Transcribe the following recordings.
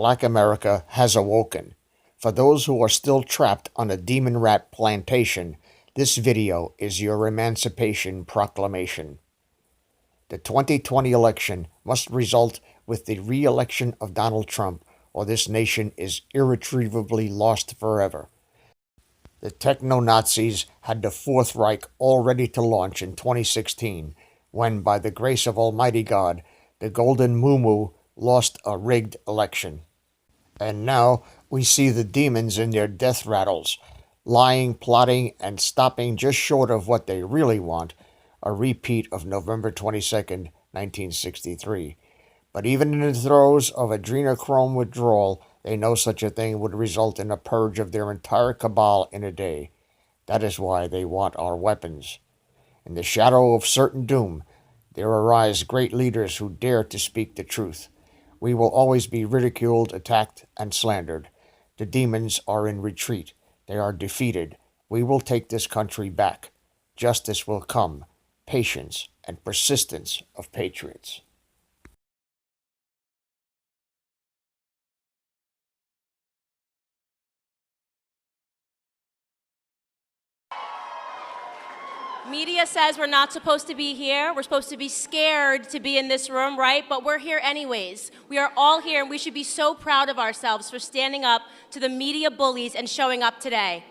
Black America has awoken. For those who are still trapped on a DemonRat plantation, this video is your emancipation proclamation. The 2020 election must result with the re-election of Donald Trump, or this nation is irretrievably lost forever. The techno-Nazis had the Fourth Reich all ready to launch in 2016, when, by the grace of Almighty God, the Golden Moo lost a rigged election. And now we see the demons in their death rattles, lying, plotting, and stopping just short of what they really want, a repeat of November 22nd, 1963. But even in the throes of adrenochrome withdrawal, they know such a thing would result in a purge of their entire cabal in a day. That is why they want our weapons. In the shadow of certain doom, there arise great leaders who dare to speak the truth. We will always be ridiculed, attacked, and slandered. The demons are in retreat. They are defeated. We will take this country back. Justice will come. Patience and persistence of patriots. Media says we're not supposed to be here. We're supposed to be scared to be in this room, right? But we're here anyways. We are all here, and we should be so proud of ourselves for standing up to the media bullies and showing up today.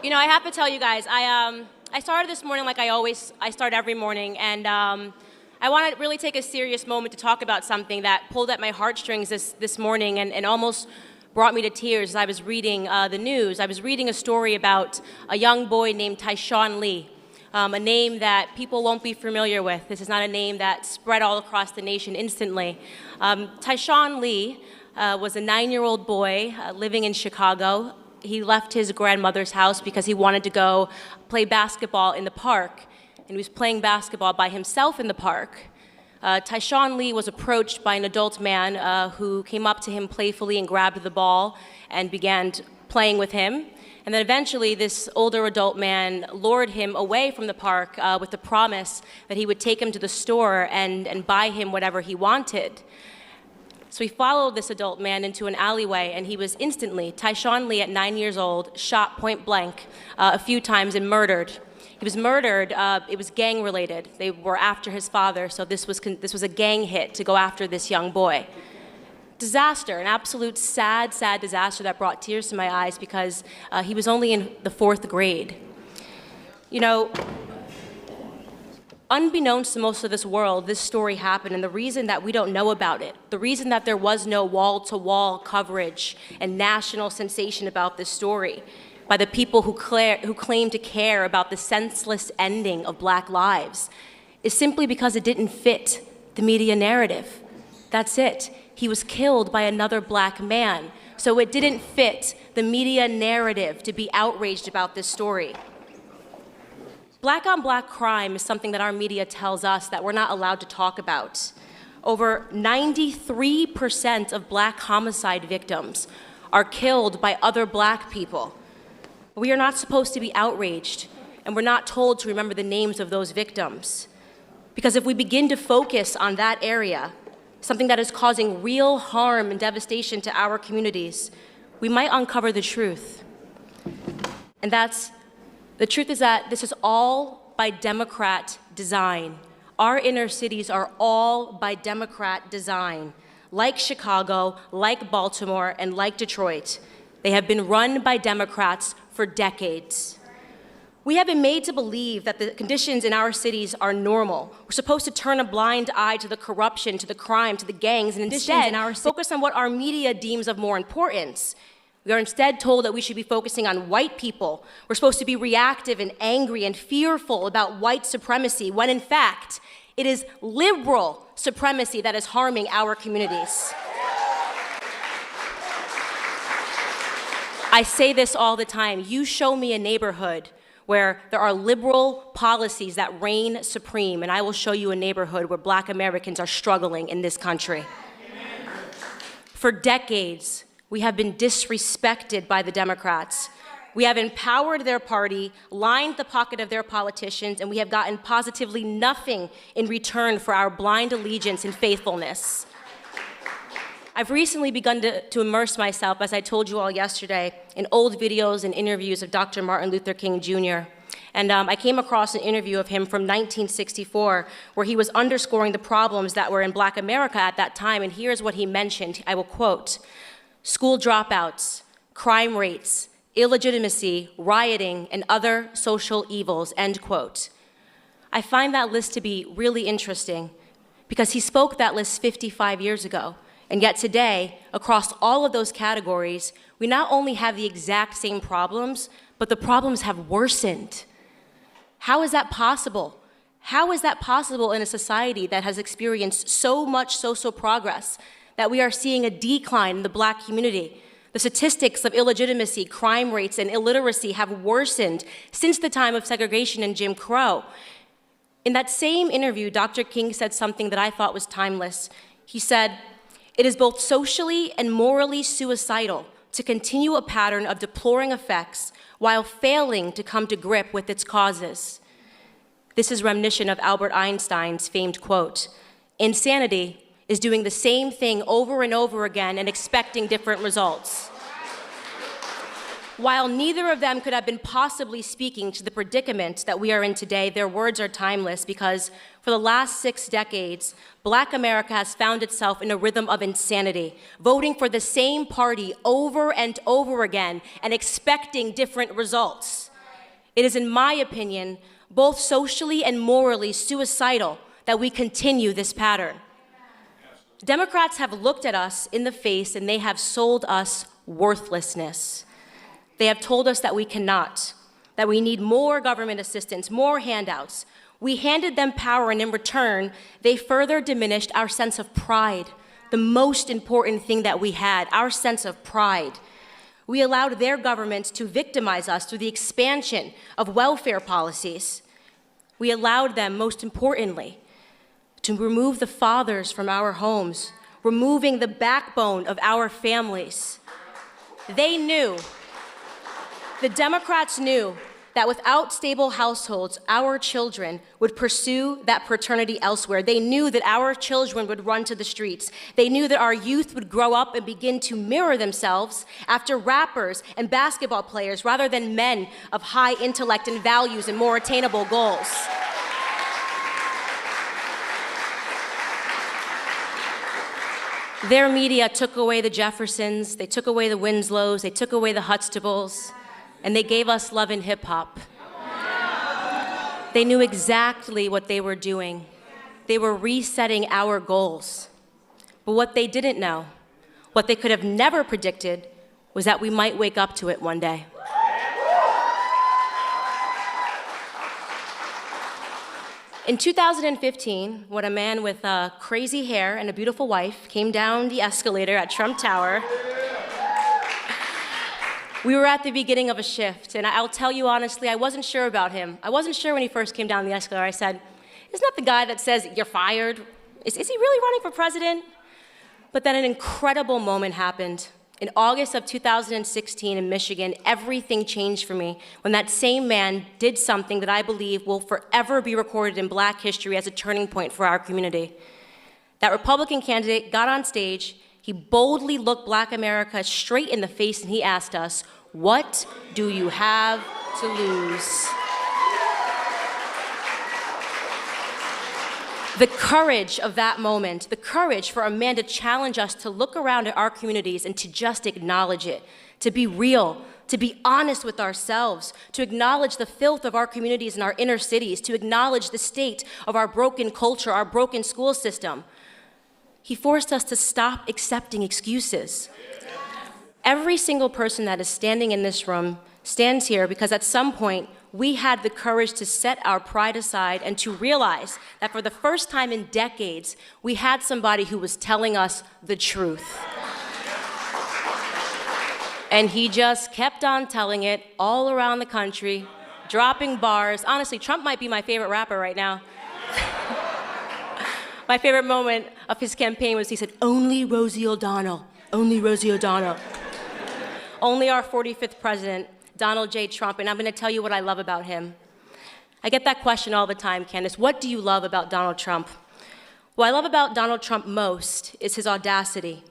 You know, I have to tell you guys, I started this morning like I start every morning, and I want to really take a serious moment to talk about something that pulled at my heartstrings this morning and almost brought me to tears as I was reading the news. I was reading a story about a young boy named Tyshawn Lee, a name that people won't be familiar with. This is not a name that spread all across the nation instantly. Tyshawn Lee was a 9-year-old boy living in Chicago. He left his grandmother's house because he wanted to go play basketball in the park, and he was playing basketball by himself in the park. Tyshawn Lee was approached by an adult man who came up to him playfully and grabbed the ball and began playing with him. And then eventually this older adult man lured him away from the park with the promise that he would take him to the store and buy him whatever he wanted. So he followed this adult man into an alleyway, and he was instantly, Tyshawn Lee at 9 years old, shot point blank a few times and murdered. He was murdered, it was gang related. They were after his father, so this was a gang hit to go after this young boy. Disaster, an absolute sad disaster that brought tears to my eyes because he was only in the 4th grade. You know, unbeknownst to most of this world, this story happened, and the reason that we don't know about it, the reason that there was no wall-to-wall coverage and national sensation about this story, by the people who claim to care about the senseless ending of Black lives, is simply because it didn't fit the media narrative. That's it. He was killed by another Black man, so it didn't fit the media narrative to be outraged about this story. Black on Black crime is something that our media tells us that we're not allowed to talk about. Over 93% of Black homicide victims are killed by other Black people. We are not supposed to be outraged, and we're not told to remember the names of those victims. Because if we begin to focus on that area, something that is causing real harm and devastation to our communities, we might uncover the truth. And the truth is that this is all by Democrat design. Our inner cities are all by Democrat design. Like Chicago, like Baltimore, and like Detroit, they have been run by Democrats for decades. We have been made to believe that the conditions in our cities are normal. We're supposed to turn a blind eye to the corruption, to the crime, to the gangs, and instead focus on what our media deems of more importance. We are instead told that we should be focusing on white people. We're supposed to be reactive and angry and fearful about white supremacy, when in fact, it is liberal supremacy that is harming our communities. I say this all the time. You show me a neighborhood where there are liberal policies that reign supreme, and I will show you a neighborhood where Black Americans are struggling in this country. For decades, we have been disrespected by the Democrats. We have empowered their party, lined the pocket of their politicians, and we have gotten positively nothing in return for our blind allegiance and faithfulness. I've recently begun to immerse myself, as I told you all yesterday, in old videos and interviews of Dr. Martin Luther King Jr. And I came across an interview of him from 1964 where he was underscoring the problems that were in Black America at that time, and here's what he mentioned. I will quote, "School dropouts, crime rates, illegitimacy, rioting, and other social evils," end quote. I find that list to be really interesting because he spoke that list 55 years ago. And yet today, across all of those categories, we not only have the exact same problems, but the problems have worsened. How is that possible? How is that possible in a society that has experienced so much social progress that we are seeing a decline in the Black community? The statistics of illegitimacy, crime rates, and illiteracy have worsened since the time of segregation and Jim Crow. In that same interview, Dr. King said something that I thought was timeless. He said, "It is both socially and morally suicidal to continue a pattern of deploring effects while failing to come to grip with its causes." This is reminiscent of Albert Einstein's famed quote, "Insanity is doing the same thing over and over again and expecting different results." While neither of them could have been possibly speaking to the predicament that we are in today, their words are timeless because for the last 6 decades, Black America has found itself in a rhythm of insanity, voting for the same party over and over again and expecting different results. It is, in my opinion, both socially and morally suicidal that we continue this pattern. Democrats have looked at us in the face and they have sold us worthlessness. They have told us that we cannot, that we need more government assistance, more handouts. We handed them power, and in return, they further diminished our sense of pride, the most important thing that we had, our sense of pride. We allowed their government to victimize us through the expansion of welfare policies. We allowed them, most importantly, to remove the fathers from our homes, removing the backbone of our families. They knew, the Democrats knew that without stable households, our children would pursue that paternity elsewhere. They knew that our children would run to the streets. They knew that our youth would grow up and begin to mirror themselves after rappers and basketball players rather than men of high intellect and values and more attainable goals. Their media took away the Jeffersons, they took away the Winslows, they took away the Huxtables, and they gave us love and hip hop. They knew exactly what they were doing. They were resetting our goals. But what they didn't know, what they could have never predicted, was that we might wake up to it one day. In 2015, when a man with crazy hair and a beautiful wife came down the escalator at Trump Tower, we were at the beginning of a shift, and I'll tell you honestly, I wasn't sure about him. I wasn't sure when he first came down the escalator. I said, isn't that the guy that says, you're fired? Is he really running for president? But then an incredible moment happened. In August of 2016 in Michigan, everything changed for me when that same man did something that I believe will forever be recorded in Black history as a turning point for our community. That Republican candidate got on stage, he boldly looked Black America straight in the face and he asked us, what do you have to lose? The courage of that moment, the courage for a man to challenge us to look around at our communities and to just acknowledge it, to be real, to be honest with ourselves, to acknowledge the filth of our communities and our inner cities, to acknowledge the state of our broken culture, our broken school system. He forced us to stop accepting excuses. Every single person that is standing in this room stands here because at some point we had the courage to set our pride aside and to realize that for the first time in decades, we had somebody who was telling us the truth. And he just kept on telling it all around the country, dropping bars. Honestly, Trump might be my favorite rapper right now. My favorite moment of his campaign was he said, only Rosie O'Donnell, only Rosie O'Donnell. Only our 45th president, Donald J. Trump, and I'm gonna tell you what I love about him. I get that question all the time, Candice, what do you love about Donald Trump? What I love about Donald Trump most is his audacity.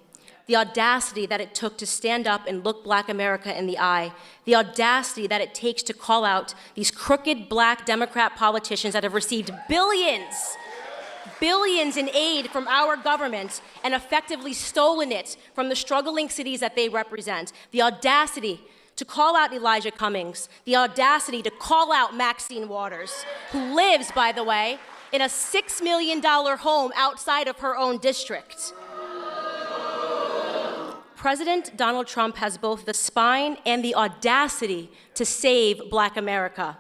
the audacity that it took to stand up and look Black America in the eye, the audacity that it takes to call out these crooked Black Democrat politicians that have received billions in aid from our government and effectively stolen it from the struggling cities that they represent. The audacity to call out Elijah Cummings, the audacity to call out Maxine Waters, who lives, by the way, in a $6 million home outside of her own district. President Donald Trump has both the spine and the audacity to save Black America.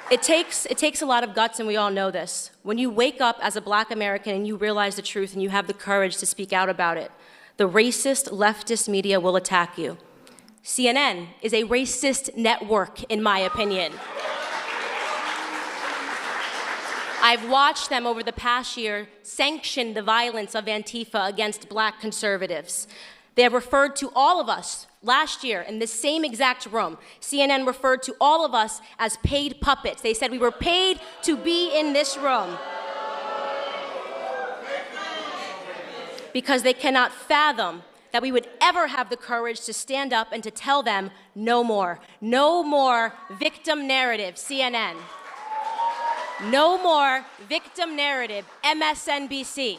It takes a lot of guts, and we all know this. When you wake up as a Black American and you realize the truth and you have the courage to speak out about it, the racist leftist media will attack you. CNN is a racist network, in my opinion. I've watched them over the past year sanction the violence of Antifa against Black conservatives. They have referred to all of us last year in this same exact room. CNN referred to all of us as paid puppets. They said we were paid to be in this room because they cannot fathom that we would ever have the courage to stand up and to tell them no more. No more victim narrative, CNN. No more victim narrative, MSNBC.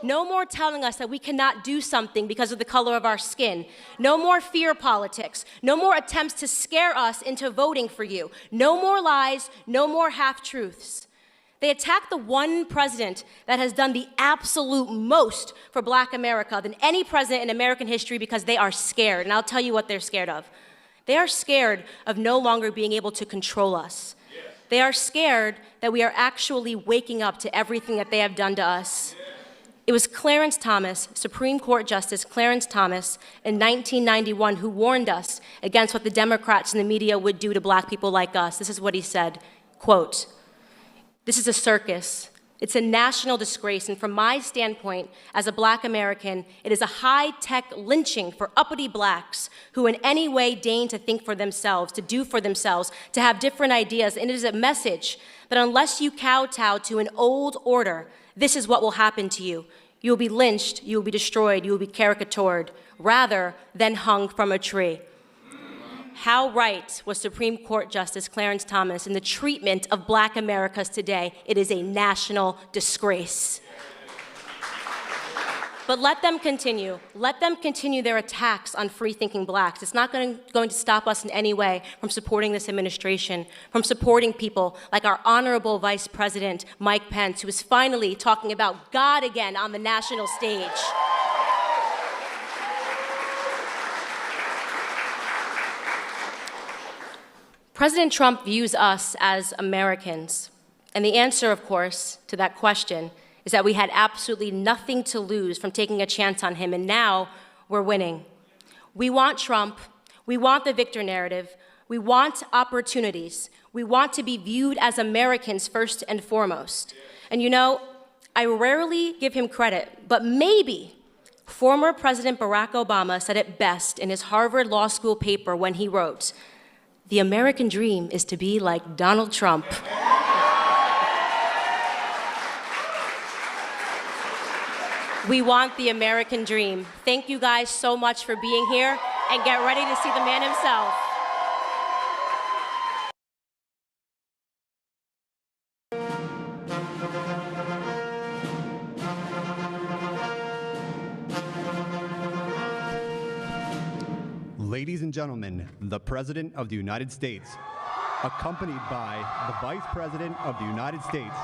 No more telling us that we cannot do something because of the color of our skin. No more fear politics. No more attempts to scare us into voting for you. No more lies, no more half-truths. They attack the one president that has done the absolute most for Black America than any president in American history because they are scared. And I'll tell you what they're scared of. They are scared of no longer being able to control us. They are scared that we are actually waking up to everything that they have done to us. It was Clarence Thomas, Supreme Court Justice Clarence Thomas, in 1991 who warned us against what the Democrats and the media would do to Black people like us. This is what he said, quote, "This is a circus. It's a national disgrace, and from my standpoint as a Black American, it is a high-tech lynching for uppity Blacks who in any way deign to think for themselves, to do for themselves, to have different ideas, and it is a message that unless you kowtow to an old order, this is what will happen to you. You will be lynched, you will be destroyed, you will be caricatured, rather than hung from a tree." How right was Supreme Court Justice Clarence Thomas in the treatment of Black Americans today? It is a national disgrace. But let them continue. Let them continue their attacks on free-thinking Blacks. It's not going to stop us in any way from supporting this administration, from supporting people like our honorable Vice President, Mike Pence, who is finally talking about God again on the national stage. President Trump views us as Americans, and the answer, of course, to that question is that we had absolutely nothing to lose from taking a chance on him, and now we're winning. We want Trump, we want the victor narrative, we want opportunities, we want to be viewed as Americans first and foremost. And you know, I rarely give him credit, but maybe former President Barack Obama said it best in his Harvard Law School paper when he wrote, "The American dream is to be like Donald Trump." We want the American dream. Thank you guys so much for being here, and get ready to see the man himself. Ladies and gentlemen, the President of the United States, accompanied by the Vice President of the United States.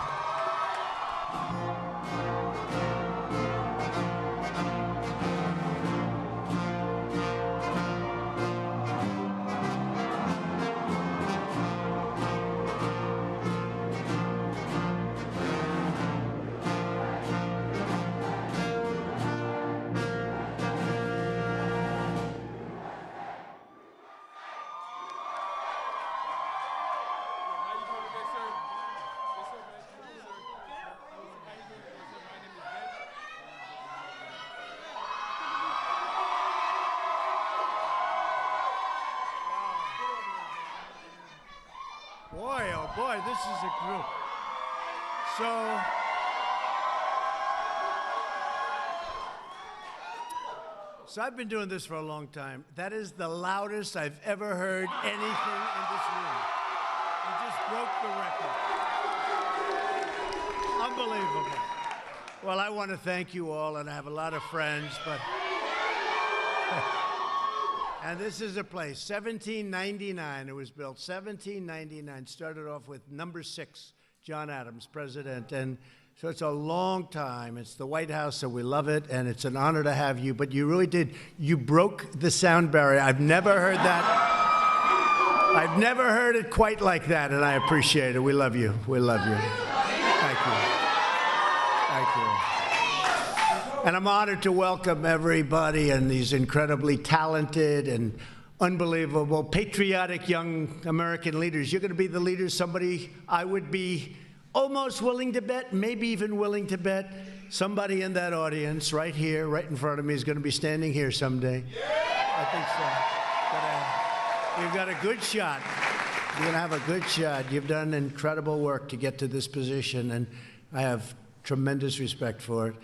Boy, oh boy, this is a group. So, So I've been doing this for a long time. That is the loudest I've ever heard anything in this room. You just broke the record. Unbelievable. Well, I want to thank you all, and I have a lot of friends, but... And this is a place, 1799 it was built, 1799. Started off with number 6, John Adams, president, and so it's a long time. It's the White House, so we love it, and it's an honor to have you. But you really did. You broke the sound barrier. I've never heard that. I've never heard it quite like that, and I appreciate it. We love you. We love you. Thank you. Thank you. And I'm honored to welcome everybody and these incredibly talented and unbelievable, patriotic young American leaders. You're going to be the leaders somebody I would be almost willing to bet, maybe even willing to bet, somebody in that audience right here, right in front of me, is going to be standing here someday. Yeah! I think so. You've got a good shot. You're going to have a good shot. You've done incredible work to get to this position, and I have tremendous respect for it.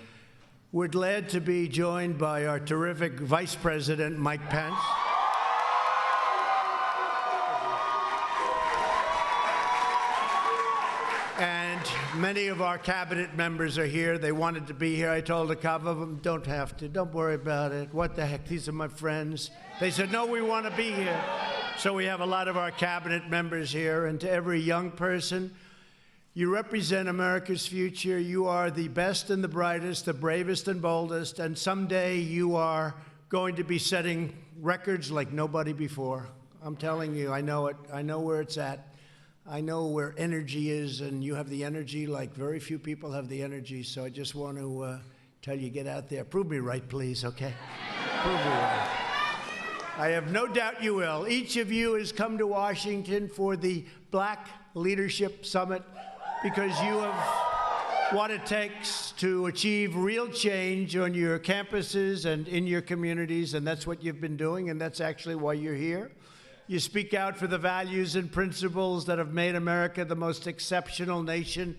We're glad to be joined by our terrific Vice President, Mike Pence. And many of our cabinet members are here. They wanted to be here. I told a couple of them, don't have to. Don't worry about it. What the heck? These are my friends. They said, no, we want to be here. So we have a lot of our cabinet members here. And to every young person, you represent America's future. You are the best and the brightest, the bravest and boldest. And someday you are going to be setting records like nobody before. I'm telling you, I know it. I know where it's at. I know where energy is, and you have the energy like very few people have the energy. So I just want to tell you, get out there. Prove me right, please, okay? Prove me right. I have no doubt you will. Each of you has come to Washington for the Black Leadership Summit because you have what it takes to achieve real change on your campuses and in your communities, and that's what you've been doing, and that's actually why you're here. You speak out for the values and principles that have made America the most exceptional nation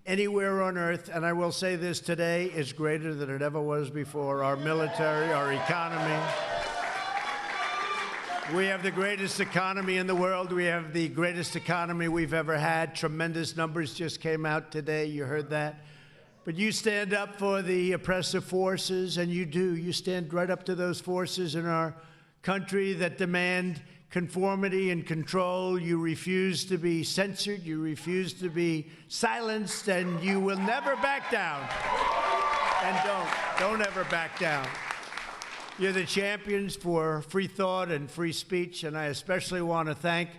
anywhere on earth. And I will say this today is greater than it ever was before. Our military, our economy. We have the greatest economy in the world. We have the greatest economy we've ever had. Tremendous numbers just came out today. You heard that. But you stand up for the oppressive forces, and you do. You stand right up to those forces in our country that demand conformity and control. You refuse to be censored. You refuse to be silenced, and you will never back down. And don't ever back down. You're the champions for free thought and free speech, and I especially want to thank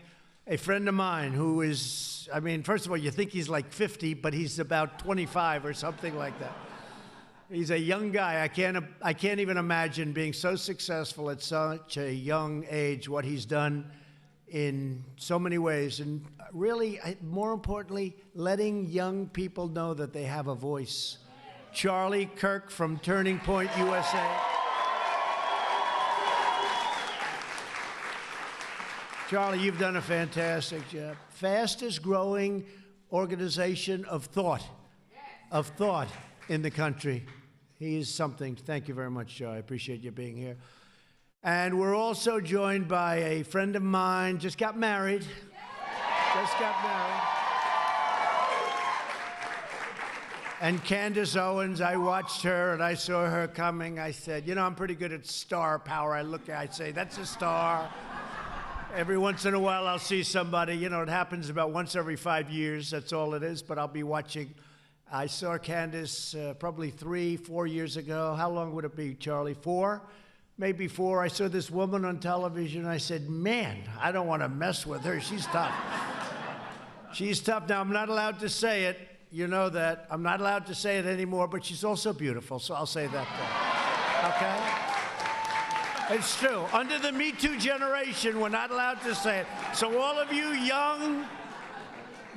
a friend of mine who is, I mean, first of all, you think he's like 50, but he's about 25 or something like that. He's a young guy. I can't even imagine being so successful at such a young age, what he's done in so many ways. And really, more importantly, letting young people know that they have a voice. Charlie Kirk from Turning Point USA. Charlie, you've done a fantastic job. Fastest growing organization of thought in the country. He is something. Thank you very much, Joe. I appreciate you being here. And we're also joined by a friend of mine, just got married. And Candice Owens, I watched her and I saw her coming. I said, you know, I'm pretty good at star power. I say, that's a star. Every once in a while I'll see somebody, you know, it happens about once every 5 years. That's all it is, but I'll be watching. I saw Candice probably 3-4 years ago. How long would it be, Charlie? 4? Maybe 4. I saw this woman on television. I said, man, I don't want to mess with her. She's tough. She's tough. Now, I'm not allowed to say it. You know that. I'm not allowed to say it anymore, but she's also beautiful, so I'll say that. Okay? It's true. Under the Me Too generation, we're not allowed to say it. So all of you young,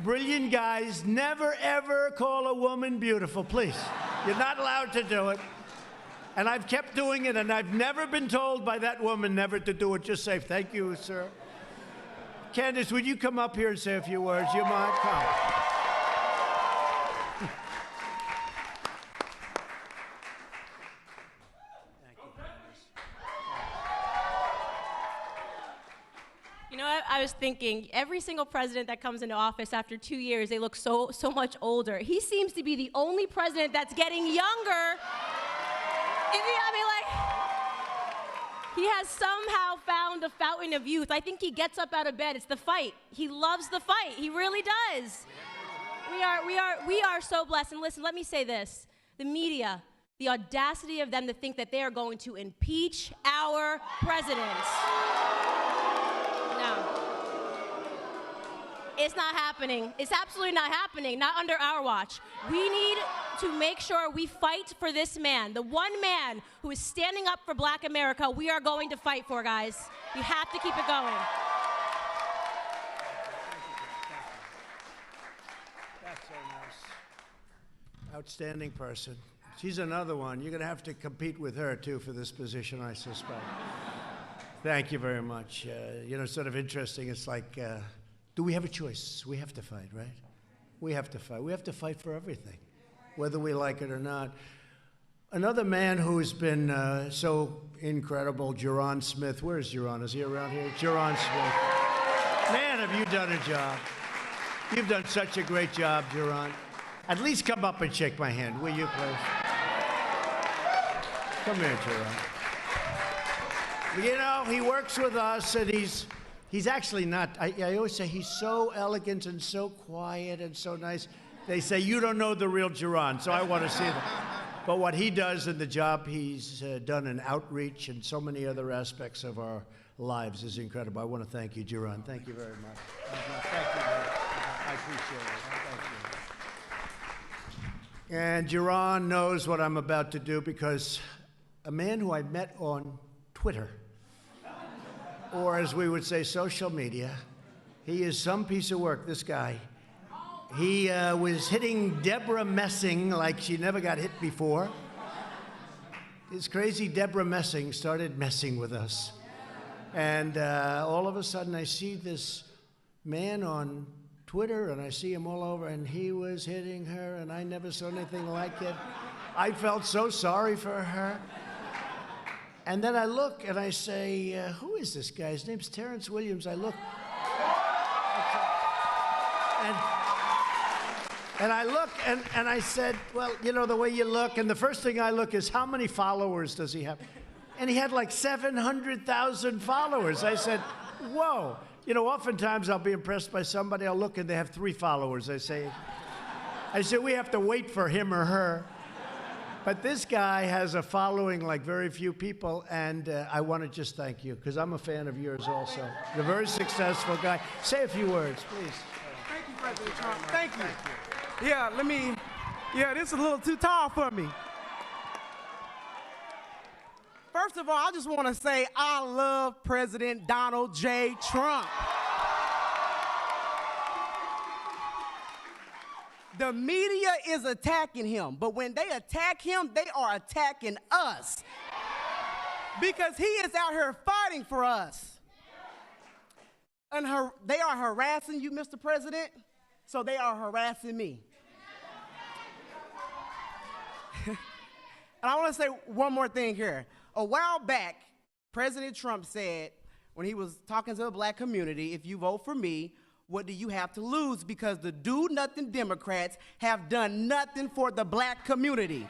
brilliant guys, never, ever call a woman beautiful, please. You're not allowed to do it. And I've kept doing it, and I've never been told by that woman never to do it. Just say, thank you, sir. Candice, would you come up here and say a few words? You mind? Come. Thank you, Candice. was thinking, every single president that comes into office after 2 years, they look so much older. He seems to be the only president that's getting younger. He has somehow found a fountain of youth. I think he gets up out of bed. It's the fight. He loves the fight. He really does. We are so blessed. And listen, let me say this. The media, the audacity of them to think that they are going to impeach our president. No. It's not happening. It's absolutely not happening, not under our watch. We need to make sure we fight for this man, the one man who is standing up for Black America. We are going to fight for, guys. We have to keep it going. That's so nice. Outstanding person. She's another one. You're going to have to compete with her, too, for this position, I suspect. Thank you very much. Sort of interesting. It's like, do we have a choice? We have to fight, right? We have to fight. We have to fight for everything, whether we like it or not. Another man who's been so incredible, Jerron Smith. Where's Jerron? Is he around here? Jerron Smith. Man, have you done a job. You've done such a great job, Jerron. At least come up and shake my hand, will you, please? Come here, Jerron. You know, he works with us, and he's actually not, I always say he's so elegant and so quiet and so nice. They say, you don't know the real Jerron, so I want to see that. But what he does in the job he's done in outreach and so many other aspects of our lives is incredible. I want to thank you, Jerron. Thank you very much. Thank you. I appreciate it. Thank you. And Jerron knows what I'm about to do because a man who I met on Twitter, or as we would say, social media, he is some piece of work, this guy. He was hitting Deborah Messing like she never got hit before. This crazy Deborah Messing started messing with us. And all of a sudden I see this man on Twitter, and I see him all over, and he was hitting her, and I never saw anything like it. I felt so sorry for her. And then I look and I say, who is this guy? His name's Terrence Williams. I look. And I look and I said, well, you know, the way you look, and the first thing I look is how many followers does he have? And he had like 700,000 followers. I said, whoa. You know, oftentimes I'll be impressed by somebody, I'll look and they have 3 followers. I say, we have to wait for him or her. But this guy has a following like very few people, and I want to just thank you, because I'm a fan of yours also. You're a very successful guy. Say a few words, please. Thank you, President Trump. Thank you. This is a little too tall for me. First of all, I just want to say I love President Donald J. Trump. The media is attacking him, but when they attack him, they are attacking us. Because he is out here fighting for us. And they are harassing you, Mr. President, so they are harassing me. And I want to say one more thing here. A while back, President Trump said, when he was talking to the Black community, if you vote for me, what do you have to lose? Because the do-nothing Democrats have done nothing for the Black community.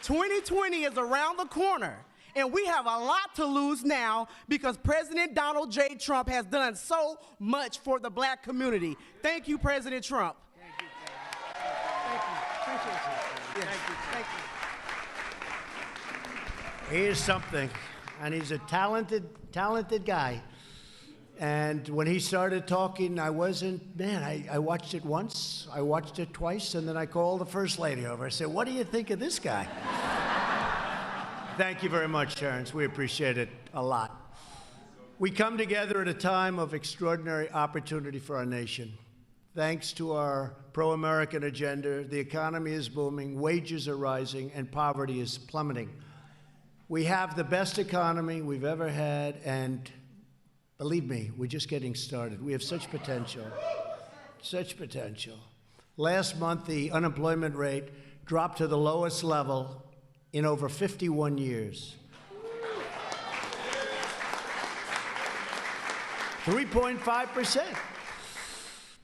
2020 is around the corner, and we have a lot to lose now because President Donald J. Trump has done so much for the Black community. Thank you, President Trump. Thank you. Thank you. Appreciate you. Yes. Thank you. He is something, and he's a talented guy. And when he started talking, I watched it once, I watched it twice, and then I called the First Lady over. I said, what do you think of this guy? Thank you very much, Terrence. We appreciate it a lot. We come together at a time of extraordinary opportunity for our nation. Thanks to our pro-American agenda, the economy is booming, wages are rising, and poverty is plummeting. We have the best economy we've ever had, and believe me, we're just getting started. We have such potential, such potential. Last month, the unemployment rate dropped to the lowest level in over 51 years. 3.5%.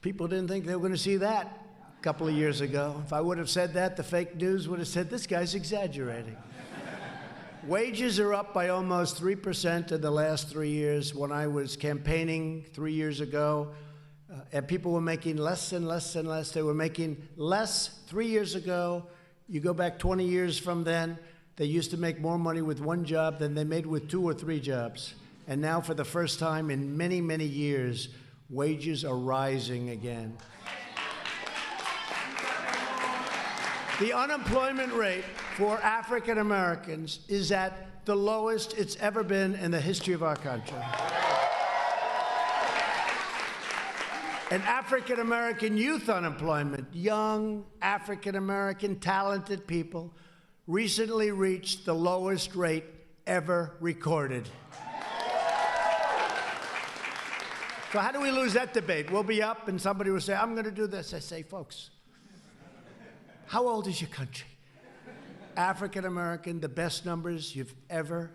People didn't think they were going to see that a couple of years ago. If I would have said that, the fake news would have said, this guy's exaggerating. Wages are up by almost 3% in the last 3 years. When I was campaigning 3 years ago, and people were making less and less and less. They were making less 3 years ago. You go back 20 years from then, they used to make more money with one job than they made with 2 or 3 jobs. And now, for the first time in many, many years, wages are rising again. The unemployment rate for African Americans is at the lowest it's ever been in the history of our country. And African American youth unemployment, young African American talented people, recently reached the lowest rate ever recorded. So how do we lose that debate? We'll be up and somebody will say, I'm going to do this. I say, folks, how old is your country? African American, the best numbers you've ever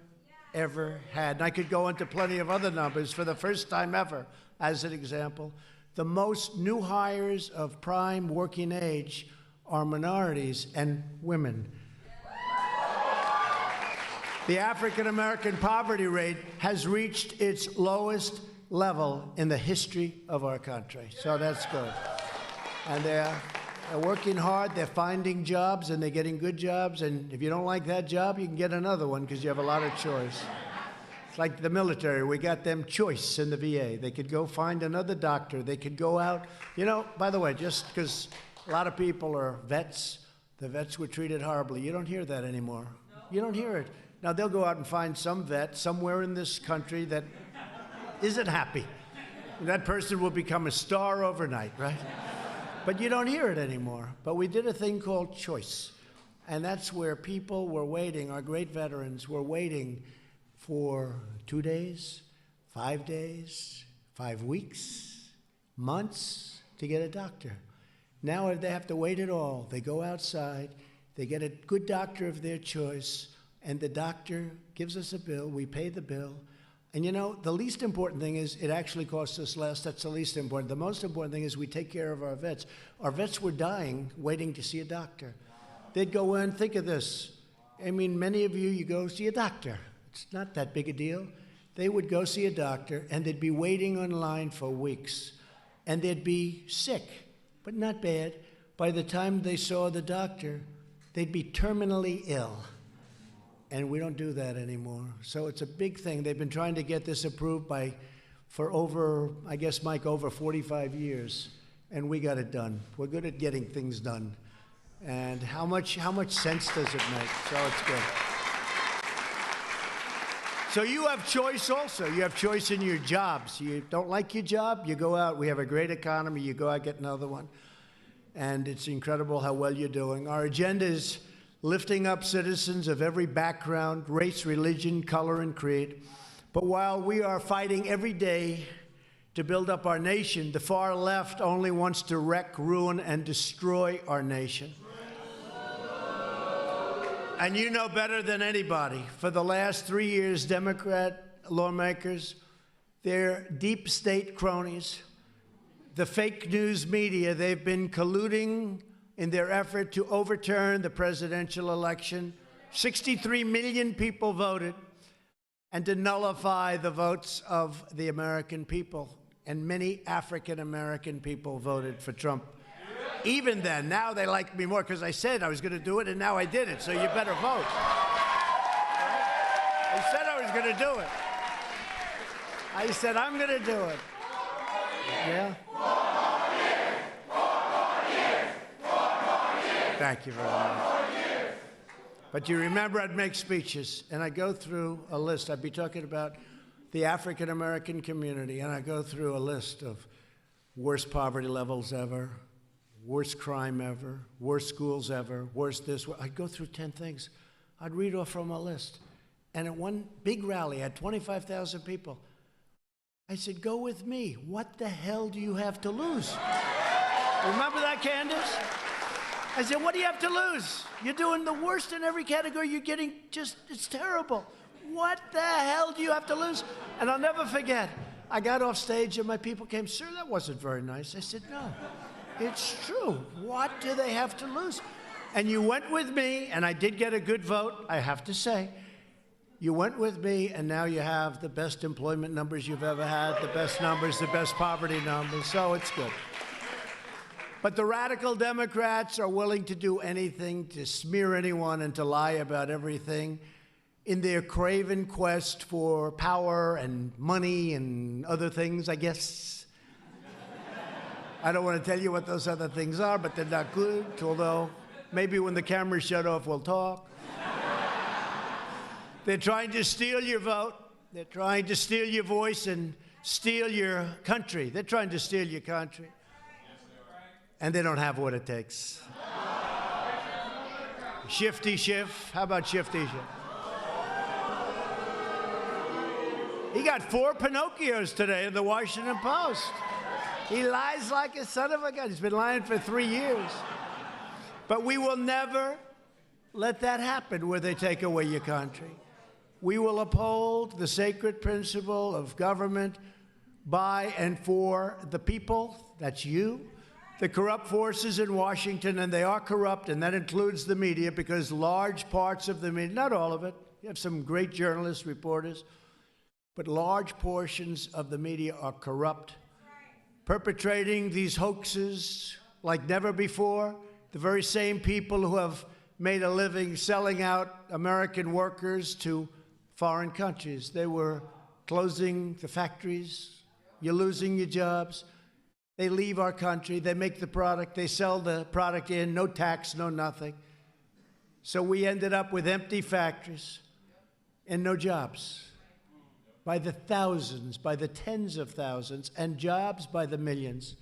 had. And I could go into plenty of other numbers for the first time ever as an example. The most new hires of prime working age are minorities and women. The African American poverty rate has reached its lowest level in the history of our country. So that's good. And they're working hard, they're finding jobs, and they're getting good jobs. And if you don't like that job, you can get another one because you have a lot of choice. It's like the military. We got them choice in the VA. They could go find another doctor. They could go out. You know, by the way, just because a lot of people are vets, the vets were treated horribly. You don't hear that anymore. You don't hear it. Now, they'll go out and find some vet somewhere in this country that isn't happy. And that person will become a star overnight, right? But you don't hear it anymore. But we did a thing called choice. And that's where people were waiting, our great veterans were waiting for 2 days, 5 days, 5 weeks, months to get a doctor. Now they have to wait at all. They go outside, they get a good doctor of their choice, and the doctor gives us a bill, we pay the bill. And you know, the least important thing is it actually costs us less. That's the least important. The most important thing is we take care of our vets. Our vets were dying waiting to see a doctor. They'd go in, think of this. I mean, many of you go see a doctor. It's not that big a deal. They would go see a doctor, and they'd be waiting online for weeks. And they'd be sick, but not bad. By the time they saw the doctor, they'd be terminally ill. And we don't do that anymore. So it's a big thing. They've been trying to get this approved for over, I guess, Mike, over 45 years. And we got it done. We're good at getting things done. And how much sense does it make? So it's good. So you have choice also. You have choice in your jobs. You don't like your job, you go out. We have a great economy. You go out, get another one. And it's incredible how well you're doing. Our agenda is lifting up citizens of every background, race, religion, color, and creed. But while we are fighting every day to build up our nation, the far left only wants to wreck, ruin, and destroy our nation. And you know better than anybody, for the last 3 years, Democrat lawmakers, their deep state cronies, the fake news media, they've been colluding in their effort to overturn the presidential election. 63 million people voted, and to nullify the votes of the American people. And many African American people voted for Trump. Even then, now they like me more because I said I was going to do it, and now I did it, so you better vote. I said I was going to do it. I said I'm going to do it. Yeah? Thank you very much. But you remember I'd make speeches, and I go through a list. I'd be talking about the African American community, and I go through a list of worst poverty levels ever, worst crime ever, worst schools ever, worst this. I'd go through 10 things. I'd read off from a list. And at one big rally, I had 25,000 people. I said, go with me. What the hell do you have to lose? Remember that, Candice? I said, what do you have to lose? You're doing the worst in every category. You're getting just, it's terrible. What the hell do you have to lose? And I'll never forget, I got off stage and my people came, sir, that wasn't very nice. I said, no, it's true. What do they have to lose? And you went with me, and I did get a good vote, I have to say. You went with me, and now you have the best employment numbers you've ever had, the best numbers, the best poverty numbers, so it's good. But the radical Democrats are willing to do anything to smear anyone and to lie about everything in their craven quest for power and money and other things, I guess. I don't want to tell you what those other things are, but they're not good, although maybe when the cameras shut off, we'll talk. They're trying to steal your vote. They're trying to steal your voice and steal your country. They're trying to steal your country. And they don't have what it takes. Shifty Schiff. How about Shifty Schiff? He got 4 Pinocchios today in the Washington Post. He lies like a son of a gun. He's been lying for 3 years. But we will never let that happen where they take away your country. We will uphold the sacred principle of government by and for the people. That's you. The corrupt forces in Washington, and they are corrupt, and that includes the media, because large parts of the media, not all of it, you have some great journalists, reporters, but large portions of the media are corrupt, perpetrating these hoaxes like never before. The very same people who have made a living selling out American workers to foreign countries. They were closing the factories. You're losing your jobs. They leave our country. They make the product. They sell the product in, no tax, no nothing. So we ended up with empty factories and no jobs. By the thousands, by the tens of thousands, and jobs by the millions.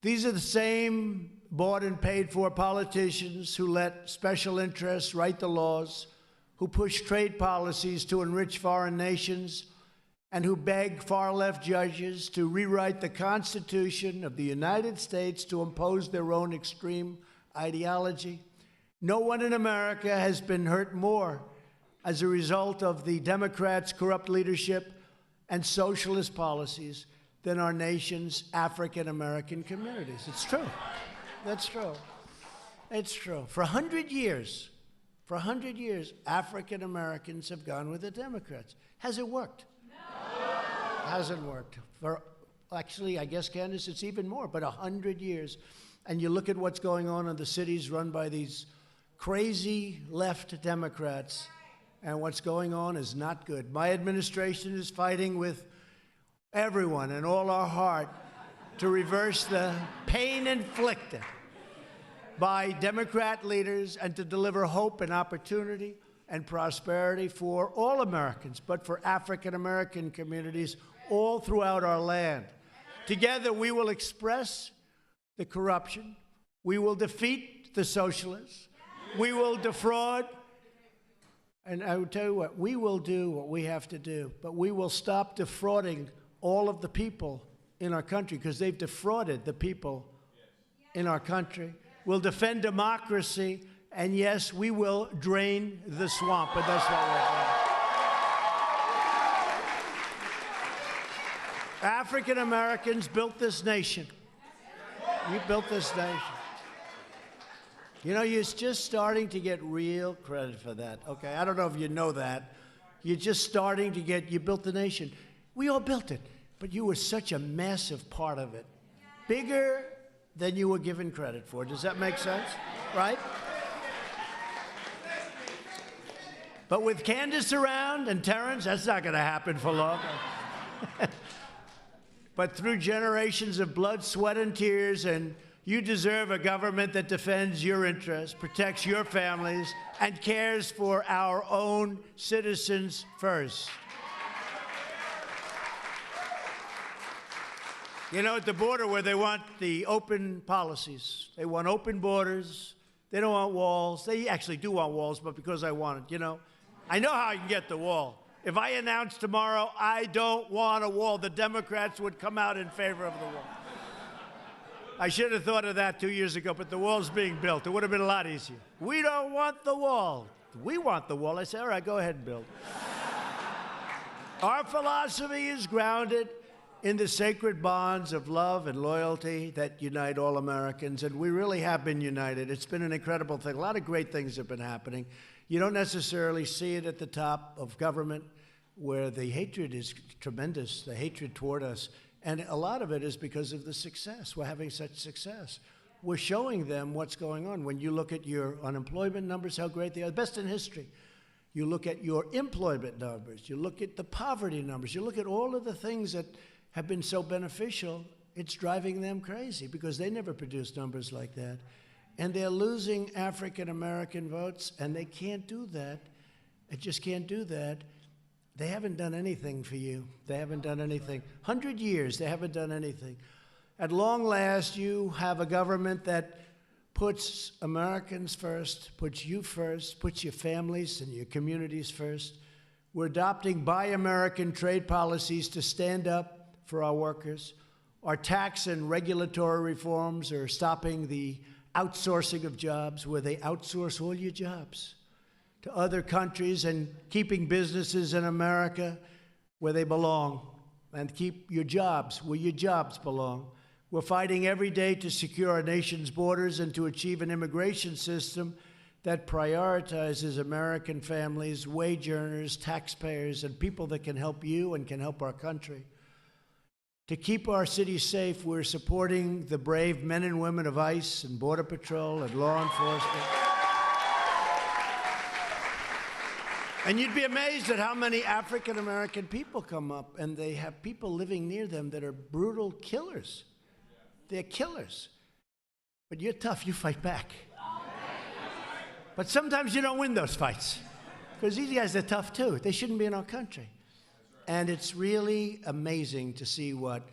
These are the same bought and paid for politicians who let special interests write the laws, who push trade policies to enrich foreign nations, and who beg far-left judges to rewrite the Constitution of the United States to impose their own extreme ideology. No one in America has been hurt more as a result of the Democrats' corrupt leadership and socialist policies than our nation's African-American communities. It's true. That's true. It's true. For 100 years, African-Americans have gone with the Democrats. Has it worked? No. Hasn't worked. Actually, I guess, Candice, it's even more, but 100 years. And you look at what's going on in the cities run by these crazy left Democrats, and what's going on is not good. My administration is fighting with everyone and all our heart to reverse the pain inflicted by Democrat leaders and to deliver hope and opportunity and prosperity for all Americans, but for African-American communities all throughout our land. Together, we will express the corruption. We will defeat the socialists. We will defraud. And I will tell you what, we will do what we have to do, but we will stop defrauding all of the people in our country, because they've defrauded the people in our country. We'll defend democracy, and yes, we will drain the swamp, but that's what we're doing. African Americans built this nation. You built this nation. You know, you're just starting to get real credit for that, okay? I don't know if you know that. You're just starting to get, you built the nation. We all built it, but you were such a massive part of it. Bigger than you were given credit for. Does that make sense? Right? But with Candice around and Terrence, that's not going to happen for long. But through generations of blood, sweat, and tears, and you deserve a government that defends your interests, protects your families, and cares for our own citizens first. You know, at the border where they want the open policies, they want open borders, they don't want walls. They actually do want walls, but because I want it, you know. I know how I can get the wall. If I announce tomorrow I don't want a wall, the Democrats would come out in favor of the wall. I should have thought of that 2 years ago, but the wall's being built. It would have been a lot easier. We don't want the wall. We want the wall. I say, all right, go ahead and build. Our philosophy is grounded in the sacred bonds of love and loyalty that unite all Americans, and we really have been united. It's been an incredible thing. A lot of great things have been happening. You don't necessarily see it at the top of government, where the hatred is tremendous, the hatred toward us, and a lot of it is because of the success. We're having such success. We're showing them what's going on. When you look at your unemployment numbers, how great they are, best in history. You look at your employment numbers, you look at the poverty numbers, you look at all of the things that have been so beneficial, it's driving them crazy because they never produced numbers like that. And they're losing African-American votes, and they can't do that. They just can't do that. They haven't done anything for you. They haven't done anything. 100 years, they haven't done anything. At long last, you have a government that puts Americans first, puts you first, puts your families and your communities first. We're adopting Buy American trade policies to stand up for our workers. Our tax and regulatory reforms are stopping the outsourcing of jobs, where they outsource all your jobs to other countries, and keeping businesses in America where they belong, and keep your jobs where your jobs belong. We're fighting every day to secure our nation's borders and to achieve an immigration system that prioritizes American families, wage earners, taxpayers, and people that can help you and can help our country. To keep our cities safe, we're supporting the brave men and women of ICE and Border Patrol and law enforcement. And you'd be amazed at how many African-American people come up, and they have people living near them that are brutal killers. They're killers. But you're tough, you fight back. But sometimes you don't win those fights, because these guys are tough too. They shouldn't be in our country. And it's really amazing to see what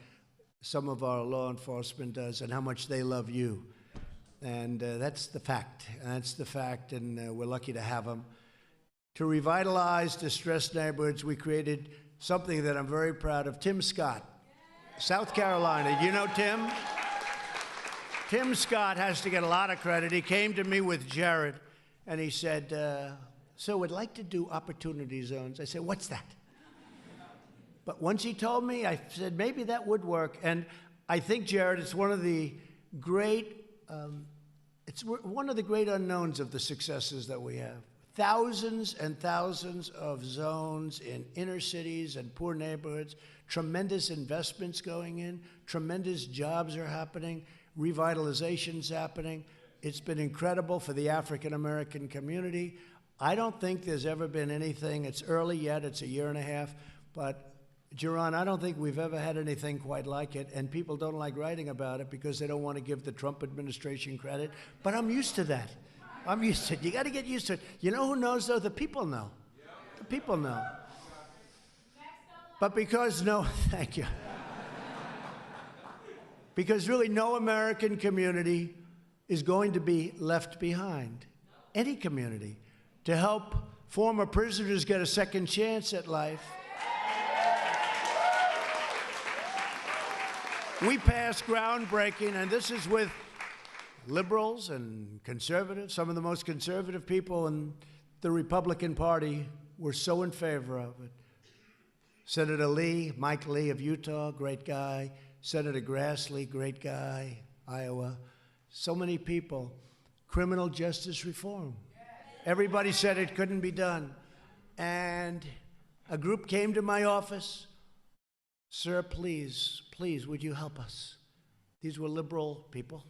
some of our law enforcement does and how much they love you. And that's the fact. That's the fact, and we're lucky to have them. To revitalize distressed neighborhoods, we created something that I'm very proud of. Tim Scott, South Carolina. You know Tim? Tim Scott has to get a lot of credit. He came to me with Jared, and he said, so we'd like to do opportunity zones. I said, what's that? But once he told me, I said, maybe that would work. And I think, Jared, it's one of the great, unknowns of the successes that we have. Thousands and thousands of zones in inner cities and poor neighborhoods, tremendous investments going in, tremendous jobs are happening, revitalization's happening. It's been incredible for the African-American community. I don't think there's ever been anything, it's early yet, it's a year and a half, but Jaron, I don't think we've ever had anything quite like it, and people don't like writing about it because they don't want to give the Trump administration credit, but I'm used to that. I'm used to it. You got to get used to it. You know who knows, though? The people know. The people know. But because thank you. Because really no American community is going to be left behind. Any community. To help former prisoners get a second chance at life. We passed groundbreaking, and this is with liberals and conservatives. Some of the most conservative people in the Republican Party were so in favor of it. Senator Lee, Mike Lee of Utah, great guy. Senator Grassley, great guy, Iowa. So many people. Criminal justice reform. Everybody said it couldn't be done. And a group came to my office. Sir, please, please, would you help us? These were liberal people.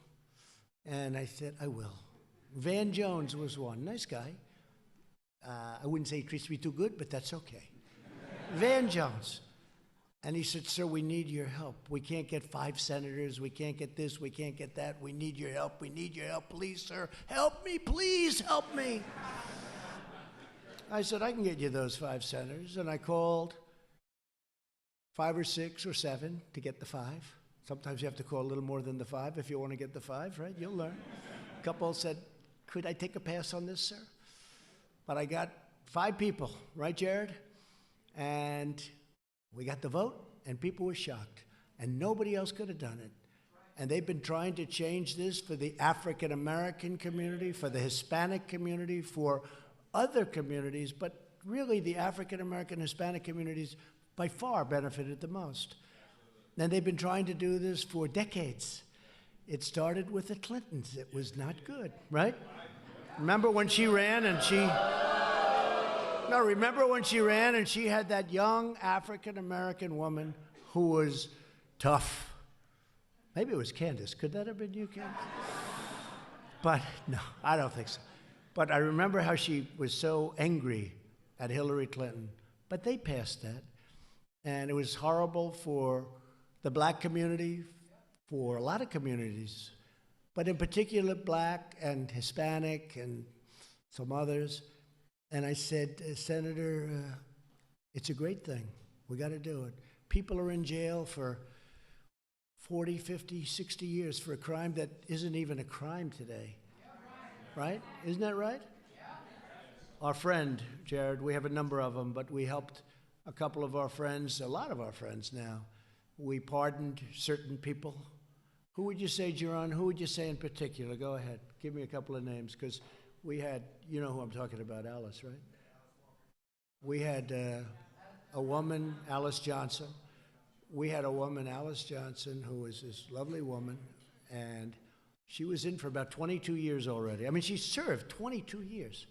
And I said, I will. Van Jones was one. Nice guy. I wouldn't say he treats me too good, but that's okay. Van Jones. And he said, sir, we need your help. We can't get 5 senators. We can't get this. We can't get that. We need your help. We need your help. Please, sir, help me. Please help me. I said, I can get you those 5 senators. And I called 5 or 6 or 7 to get the 5. Sometimes you have to call a little more than the 5 if you want to get the 5, right? You'll learn. A couple said, could I take a pass on this, sir? But I got 5 people, right, Jared? And we got the vote, and people were shocked. And nobody else could have done it. And they've been trying to change this for the African-American community, for the Hispanic community, for other communities, but really the African-American, Hispanic communities by far benefited the most. And they've been trying to do this for decades. It started with the Clintons. It was not good, right? Remember when she ran and she... No, remember when she ran and she had that young African-American woman who was tough. Maybe it was Candice. Could that have been you, Candice? But no, I don't think so. But I remember how she was so angry at Hillary Clinton. But they passed that. And it was horrible for the black community, for a lot of communities, but in particular black and Hispanic and some others. And I said, Senator, it's a great thing. We got to do it. People are in jail for 40, 50, 60 years for a crime that isn't even a crime today. Right? Isn't that right? Our friend, Jared, we have a number of them, but we helped a couple of our friends, a lot of our friends now. We pardoned certain people. Who would you say, Jaron? Who would you say in particular? Go ahead. Give me a couple of names, because we had, you know who I'm talking about, Alice, right? We had a woman, Alice Johnson. We had a woman, Alice Johnson, who was this lovely woman, and she was in for about 22 years already. I mean, she served 22 years.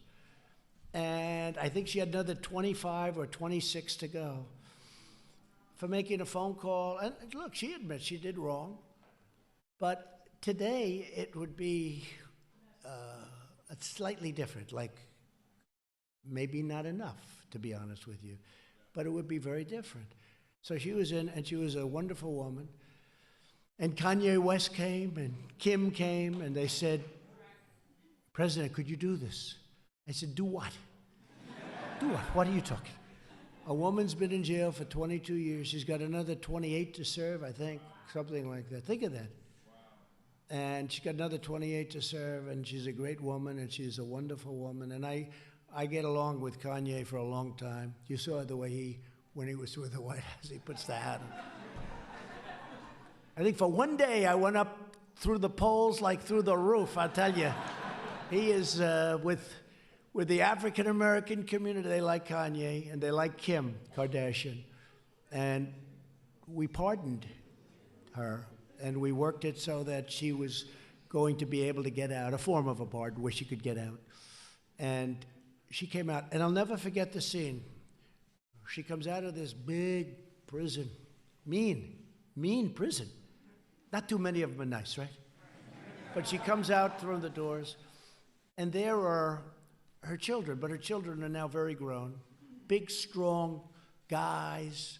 And I think she had another 25 or 26 to go for making a phone call. And look, she admits she did wrong. But today, it would be slightly different, like maybe not enough, to be honest with you. But it would be very different. So she was in, and she was a wonderful woman. And Kanye West came, and Kim came, and they said, President, could you do this? I said, do what? Do what? What are you talking? A woman's been in jail for 22 years. She's got another 28 to serve, I think, something like that. Think of that. And she's got another 28 to serve, and she's a great woman, and she's a wonderful woman. And I get along with Kanye for a long time. You saw the way when he was with the White House, he puts the hat on. I think for one day I went up through the polls like through the roof, I tell you. He is with the African-American community. They like Kanye, and they like Kim Kardashian. And we pardoned her, and we worked it so that she was going to be able to get out, a form of a pardon where she could get out. And she came out, and I'll never forget the scene. She comes out of this big prison, mean prison. Not too many of them are nice, right? But she comes out through the doors, and there are her children, but her children are now very grown. Big, strong guys,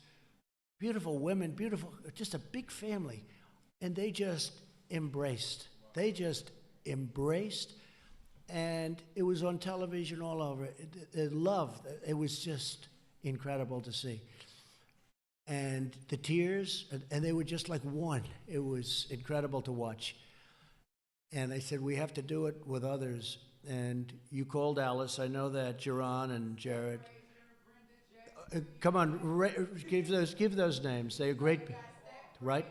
beautiful women, beautiful, just a big family. And they just embraced. They just embraced. And it was on television all over. It was just incredible to see. And the tears, and they were just like one. It was incredible to watch. And I said, we have to do it with others. And you called Alice. I know that, Jaron and Jared. Come on, give those names. They're great, right?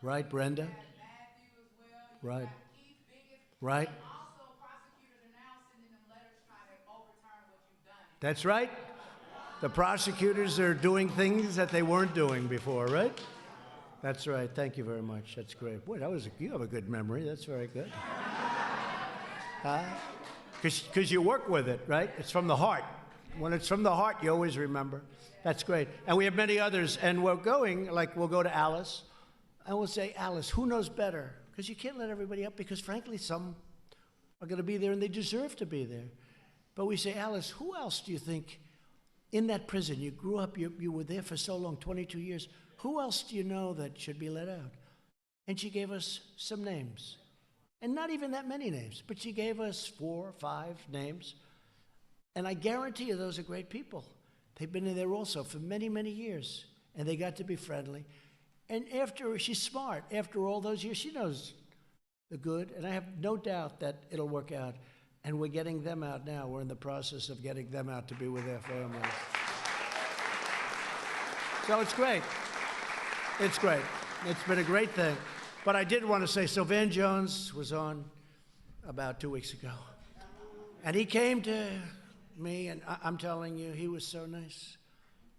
Right, Brenda. Right. Right. That's right. The prosecutors are doing things that they weren't doing before, right? That's right. Thank you very much. That's great. Boy, you have a good memory. That's very good. Because you work with it, right? It's from the heart. When it's from the heart, you always remember. That's great. And we have many others. And we'll go to Alice. And we'll say, Alice, who knows better? Because you can't let everybody up, because frankly, some are going to be there and they deserve to be there. But we say, Alice, who else do you think in that prison, you grew up, you were there for so long, 22 years, who else do you know that should be let out? And she gave us some names. And not even that many names, but she gave us 4 or 5 names. And I guarantee you those are great people. They've been in there also for many, many years. And they got to be friendly. And she's smart. After all those years, she knows the good. And I have no doubt that it'll work out. And we're getting them out now. We're in the process of getting them out to be with their families. So it's great. It's great. It's been a great thing. But I did want to say, so Van Jones was on about 2 weeks ago. And he came to me, and I'm telling you, he was so nice.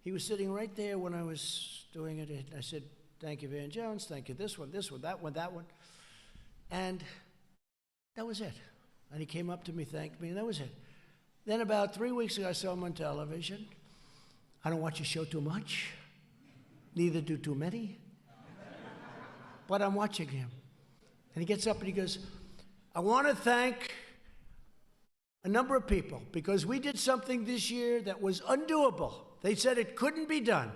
He was sitting right there when I was doing it. And I said, thank you, Van Jones. Thank you, this one, that one, that one. And that was it. And he came up to me, thanked me, and that was it. Then about 3 weeks ago, I saw him on television. I don't watch your show too much. Neither do too many. But I'm watching him. And he gets up and he goes, I want to thank a number of people because we did something this year that was undoable. They said it couldn't be done.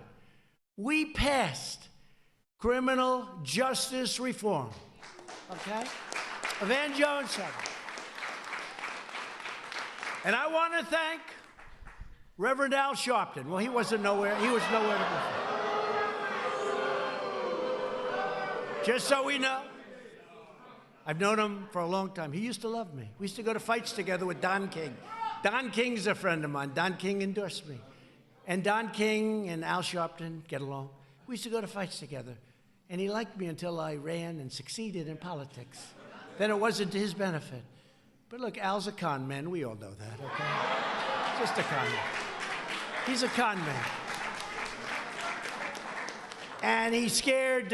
We passed criminal justice reform. Okay? Van Jones said it. And I want to thank Reverend Al Sharpton. Well, he wasn't nowhere. He was nowhere to be found. Just so we know, I've known him for a long time. He used to love me. We used to go to fights together with Don King. Don King's a friend of mine. Don King endorsed me. And Don King and Al Sharpton get along. We used to go to fights together. And he liked me until I ran and succeeded in politics. Then it wasn't to his benefit. But look, Al's a con man. We all know that, okay? Just a con man. He's a con man. And he scared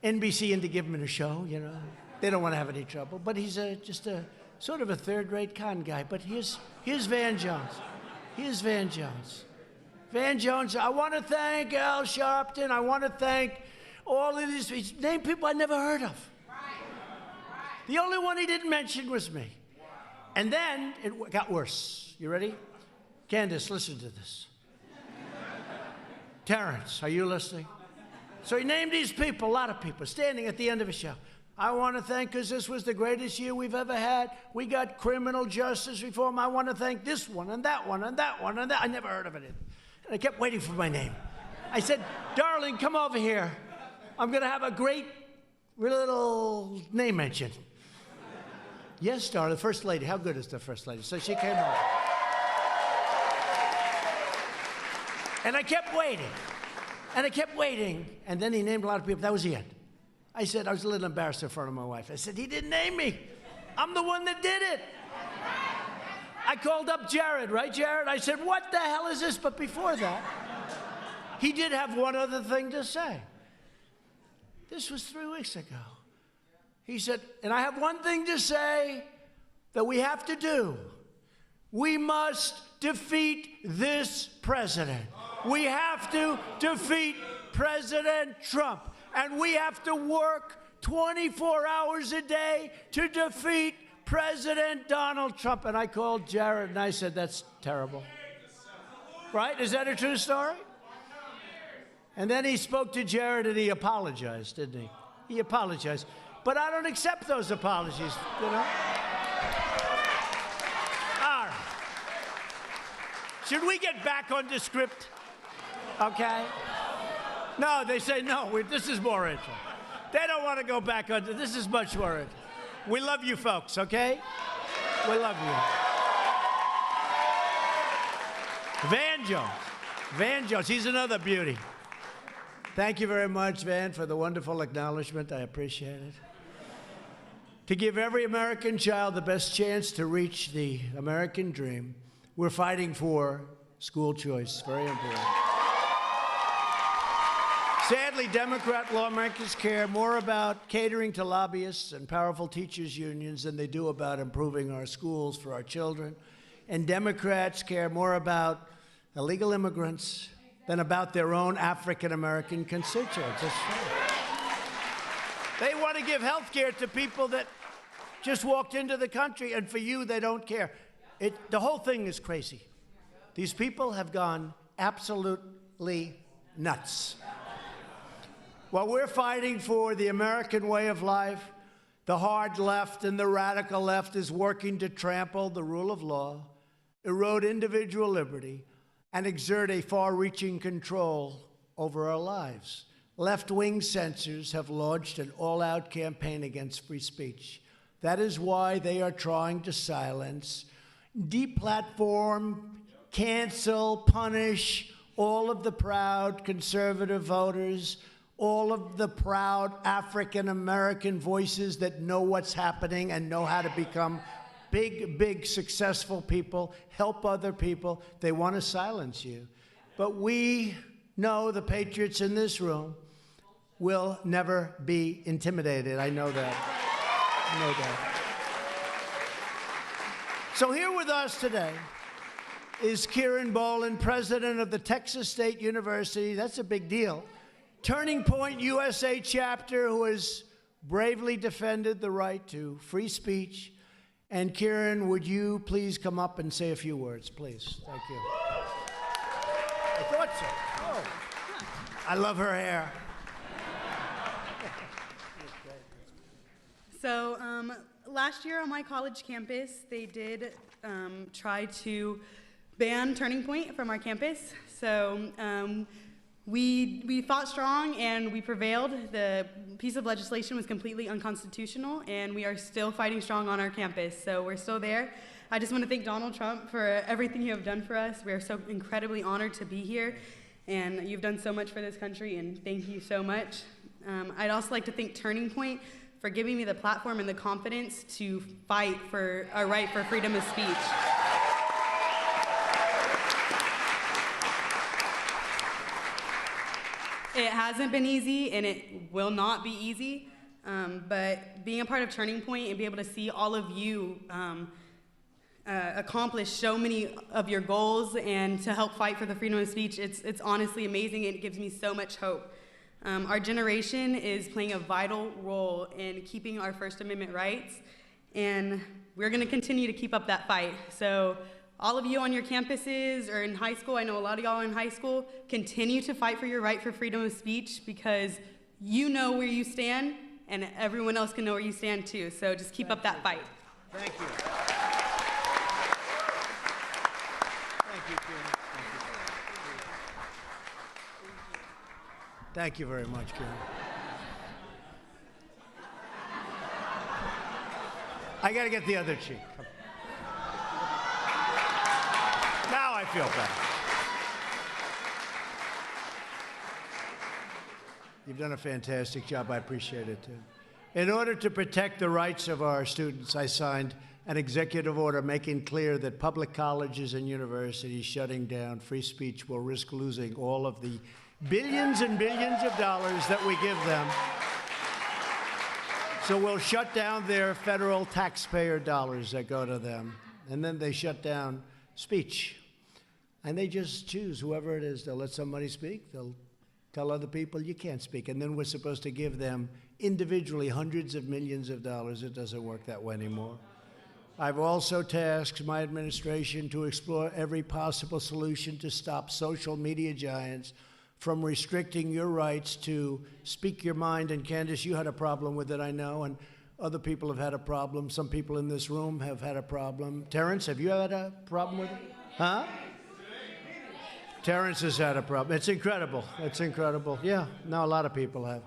NBC into giving him a show, you know. They don't want to have any trouble. But he's just a sort of a third-rate con guy. But here's Van Jones. Here's Van Jones. Van Jones, I want to thank Al Sharpton. I want to thank all of these. He's named people I never heard of. The only one he didn't mention was me. And then it got worse. You ready? Candice, listen to this. Terrence, are you listening? So he named these people, a lot of people, standing at the end of a show. I want to thank, because this was the greatest year we've ever had. We got criminal justice reform. I want to thank this one and that one and that one and that. I never heard of it. And I kept waiting for my name. I said, darling, come over here. I'm going to have a great little name mention. Yes, darling, the First Lady. How good is the First Lady? So she came over. And I kept waiting. And I kept waiting. And then he named a lot of people. That was the end. I said, I was a little embarrassed in front of my wife. I said, he didn't name me. I'm the one that did it. I called up Jared, right, Jared? I said, what the hell is this? But before that, he did have one other thing to say. This was 3 weeks ago. He said, and I have one thing to say that we have to do. We must defeat this president. We have to defeat President Trump. And we have to work 24 hours a day to defeat President Donald Trump. And I called Jared and I said, that's terrible. Right? Is that a true story? And then he spoke to Jared and he apologized, didn't he? He apologized. But I don't accept those apologies, you know? All right. Should we get back on the script? Okay? No, they say no. This is more interesting. They don't want to go back on. This is much more interesting. We love you folks, okay? We love you. Van Jones. Van Jones. He's another beauty. Thank you very much, Van, for the wonderful acknowledgement. I appreciate it. To give every American child the best chance to reach the American dream, we're fighting for school choice. Very important. Sadly, Democrat lawmakers care more about catering to lobbyists and powerful teachers' unions than they do about improving our schools for our children. And Democrats care more about illegal immigrants than about their own African-American constituents. That's right. They want to give health care to people that just walked into the country, and for you, they don't care. The whole thing is crazy. These people have gone absolutely nuts. While we're fighting for the American way of life, the hard left and the radical left is working to trample the rule of law, erode individual liberty, and exert a far-reaching control over our lives. Left-wing censors have launched an all-out campaign against free speech. That is why they are trying to silence, deplatform, cancel, punish all of the proud conservative voters, all of the proud African-American voices that know what's happening and know how to become big, big, successful people, help other people. They want to silence you. But we know the patriots in this room will never be intimidated. I know that. I know that. So here with us today is Kieran Boland, president of the Texas State University. That's a big deal. Turning Point USA chapter, who has bravely defended the right to free speech. And Kieran, would you please come up and say a few words, please? Thank you. I thought so. Oh. I love her hair. So last year on my college campus, they did try to ban Turning Point from our campus. So we fought strong and we prevailed. The piece of legislation was completely unconstitutional, and we are still fighting strong on our campus. So we're still there. I just want to thank Donald Trump for everything you have done for us. We are so incredibly honored to be here, and you've done so much for this country, and thank you so much. I'd also like to thank Turning Point for giving me the platform and the confidence to fight for our right for freedom of speech. It hasn't been easy, and it will not be easy, but being a part of Turning Point and be able to see all of you accomplish so many of your goals and to help fight for the freedom of speech, it's honestly amazing, and it gives me so much hope. Our generation is playing a vital role in keeping our First Amendment rights, and we're going to continue to keep up that fight. So all of you on your campuses or in high school, I know a lot of y'all in high school, continue to fight for your right for freedom of speech, because you know where you stand, and everyone else can know where you stand too. So just keep up that fight. Thank you. Thank you, Kieran. Thank you very much, Kieran. I got to get the other cheek. Now I feel better. You've done a fantastic job. I appreciate it, too. In order to protect the rights of our students, I signed an executive order making clear that public colleges and universities shutting down free speech will risk losing all of the billions and billions of dollars that we give them. So we'll shut down their federal taxpayer dollars that go to them. And then they shut down speech. And they just choose whoever it is. They'll let somebody speak. They'll tell other people you can't speak. And then we're supposed to give them individually hundreds of millions of dollars. It doesn't work that way anymore. I've also tasked my administration to explore every possible solution to stop social media giants from restricting your rights to speak your mind. And Candice, you had a problem with it, I know, and other people have had a problem. Some people in this room have had a problem. Terrence, have you had a problem with it? Huh? Terrence has had a problem. It's incredible. It's incredible. Yeah, no, a lot of people have.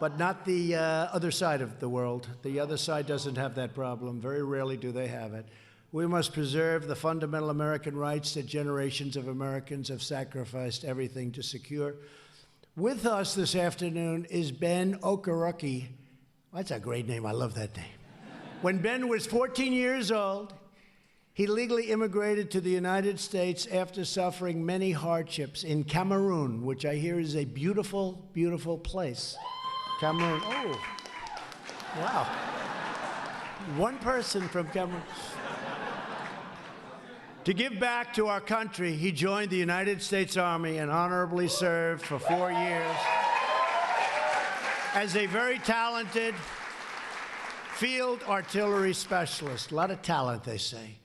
But not the other side of the world. The other side doesn't have that problem. Very rarely do they have it. We must preserve the fundamental American rights that generations of Americans have sacrificed everything to secure. With us this afternoon is Ben Okereke. That's a great name. I love that name. When Ben was 14 years old, he legally immigrated to the United States after suffering many hardships in Cameroon, which I hear is a beautiful, beautiful place. Cameroon. Oh, wow. One person from Cameroon. To give back to our country, he joined the United States Army and honorably served for 4 years as a very talented field artillery specialist. A lot of talent, they say.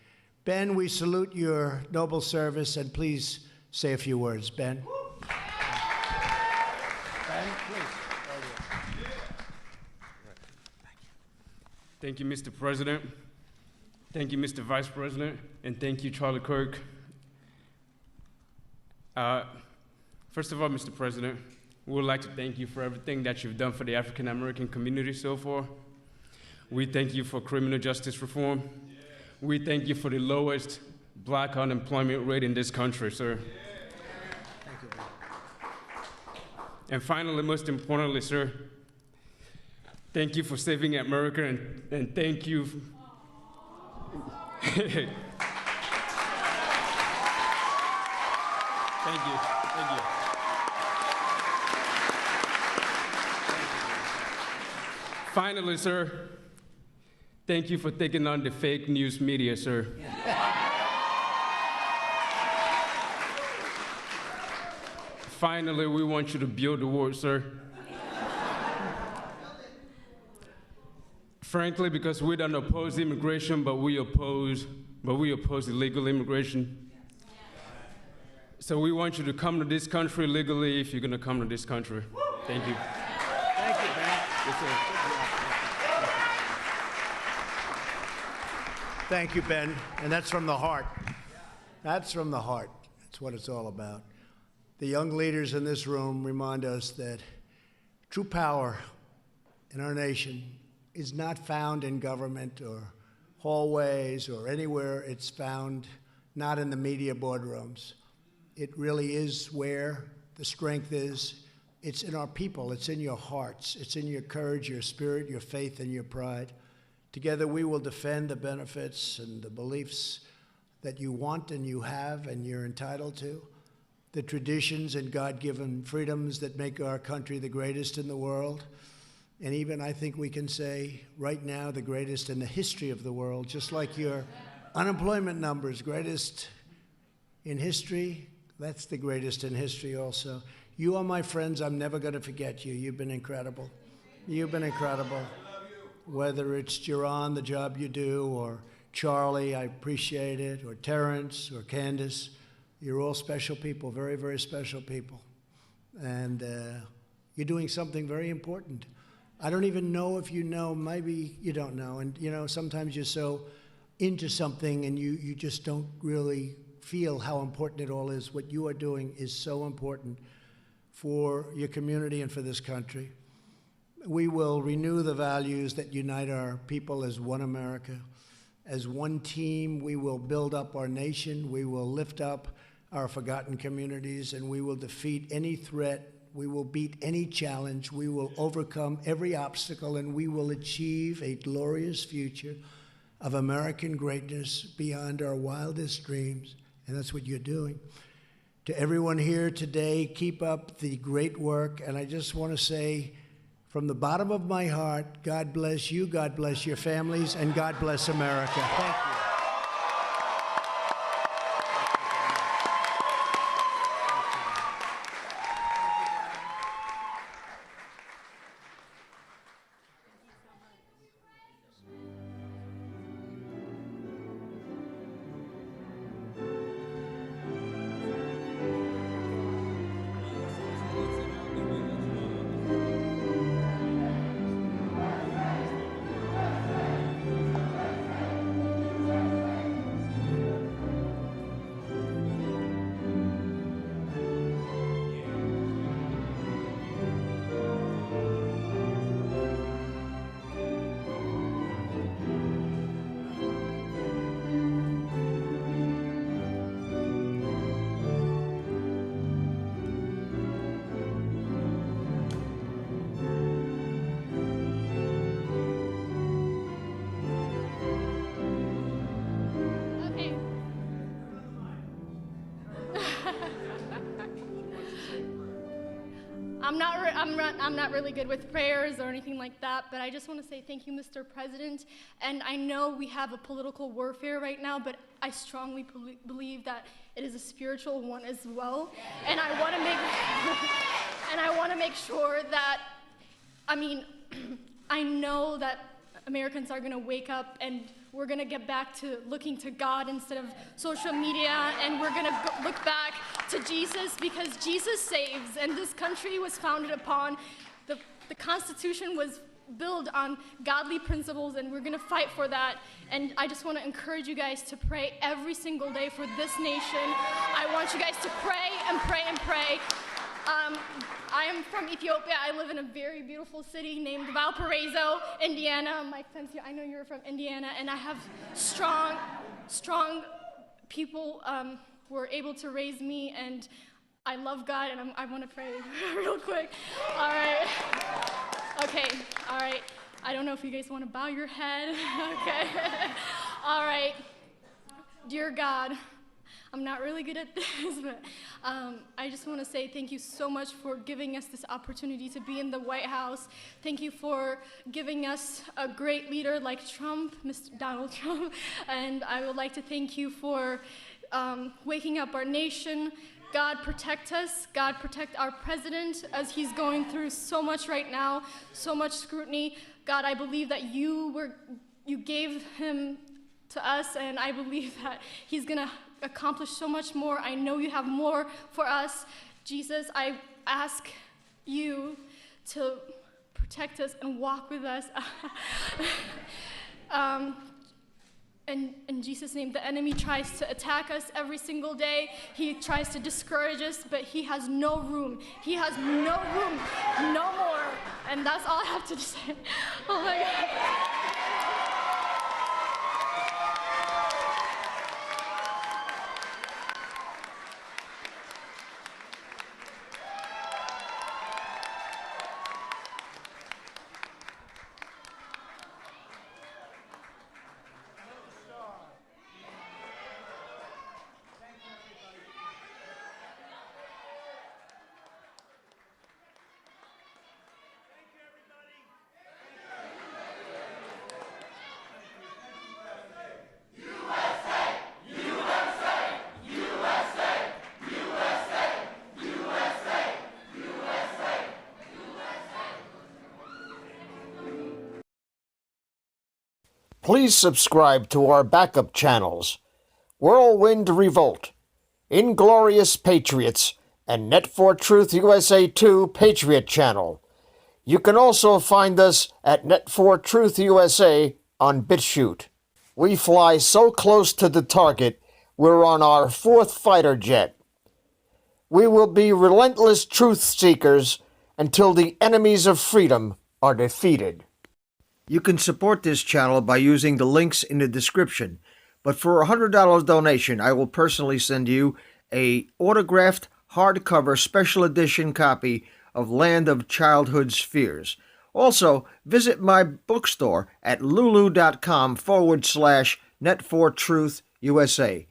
Ben, we salute your noble service, and please say a few words. Ben? Ben, please. Thank you, Mr. President. Thank you, Mr. Vice President, and thank you, Charlie Kirk. First of all, Mr. President, we would like to thank you for everything that you've done for the African American community so far. We thank you for criminal justice reform. We thank you for the lowest black unemployment rate in this country, sir. Thank you. And finally, most importantly, sir, thank you for saving America, and thank you. Thank you. Thank you. Finally, sir, thank you for taking on the fake news media, sir. Finally, we want you to build the wall, sir. Frankly, because we don't oppose immigration, but we oppose illegal immigration. So we want you to come to this country legally if you're going to come to this country. Thank you. Thank you, Ben. Yes, sir. Thank you, Ben. And that's from the heart. That's from the heart. That's what it's all about. The young leaders in this room remind us that true power in our nation is not found in government or hallways or anywhere. It's found not in the media boardrooms. It really is where the strength is. It's in our people. It's in your hearts. It's in your courage, your spirit, your faith, and your pride. Together we will defend the benefits and the beliefs that you want and you have and you're entitled to, the traditions and God-given freedoms that make our country the greatest in the world, and even I think we can say right now the greatest in the history of the world, just like your unemployment numbers, greatest in history, that's the greatest in history also. You are my friends. I'm never going to forget you. You've been incredible. You've been incredible. Whether it's Jaron, the job you do, or Charlie, I appreciate it, or Terrence, or Candice, you're all special people, very, very special people. And you're doing something very important. I don't even know if you know, maybe you don't know. And you know, sometimes you're so into something and you just don't really feel how important it all is. What you are doing is so important for your community and for this country. We will renew the values that unite our people as one America. As one team, we will build up our nation. We will lift up our forgotten communities, and we will defeat any threat. We will beat any challenge. We will overcome every obstacle, and we will achieve a glorious future of American greatness beyond our wildest dreams. And that's what you're doing. To everyone here today, keep up the great work. And I just want to say, from the bottom of my heart, God bless you, God bless your families, and God bless America. Thank you. I'm not really good with prayers or anything like that, but I just want to say thank you, Mr. President. And I know we have a political warfare right now, but I strongly believe that it is a spiritual one as well. And I want to make sure that, I mean, I know that Americans are going to wake up and we're going to get back to looking to God instead of social media, and we're going to look back to Jesus, because Jesus saves, and this country was founded upon, the Constitution was built on godly principles, and we're going to fight for that. And I just want to encourage you guys to pray every single day for this nation. I want you guys to pray and pray and pray. I am from Ethiopia. I live in a very beautiful city named Valparaiso, Indiana. Mike Sensio, I know you're from Indiana, and I have strong people who are able to raise me, and I love God, and I want to pray real quick. All right. Okay, all right. I don't know if you guys want to bow your head. Okay. All right. Dear God, I'm not really good at this, but I just want to say thank you so much for giving us this opportunity to be in the White House. Thank you for giving us a great leader like Trump, Mr. Donald Trump. And I would like to thank you for waking up our nation. God protect us. God protect our president as he's going through so much right now, so much scrutiny. God, I believe that you gave him to us, and I believe that he's gonna accomplish so much more. I know you have more for us. Jesus, I ask you to protect us and walk with us. And in Jesus' name, the enemy tries to attack us every single day. He tries to discourage us, but he has no room. He has no room, no more. And that's all I have to say. Oh my God. Please subscribe to our backup channels, Whirlwind Revolt, Inglorious Patriots, and Net for Truth USA 2 Patriot channel. You can also find us at Net for Truth USA on BitChute. We fly so close to the target, we're on our 4th fighter jet. We will be relentless truth seekers until the enemies of freedom are defeated. You can support this channel by using the links in the description, but for a $100 donation, I will personally send you a autographed hardcover special edition copy of Land of Childhood's Fears. Also, visit my bookstore at lulu.com/net4truth USA.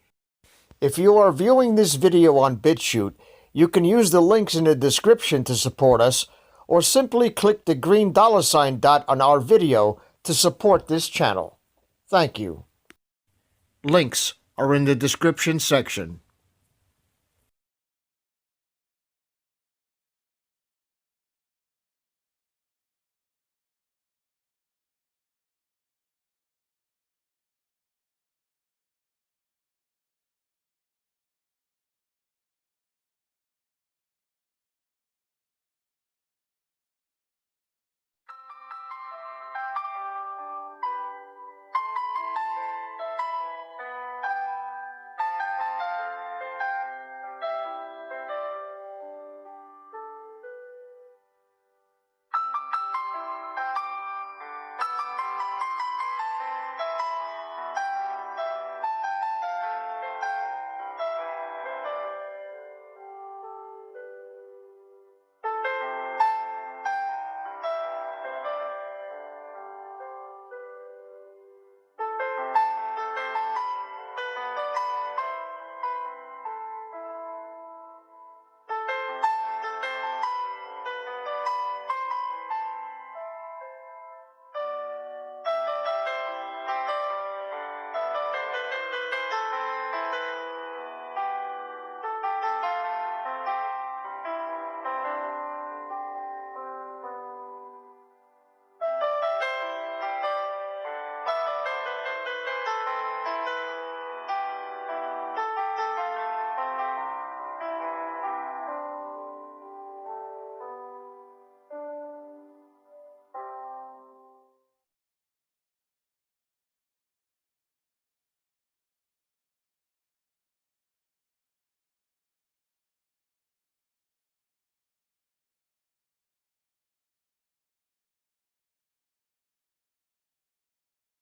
If you are viewing this video on BitChute, you can use the links in the description to support us, or simply click the green $ dot on our video to support this channel. Thank you. Links are in the description section.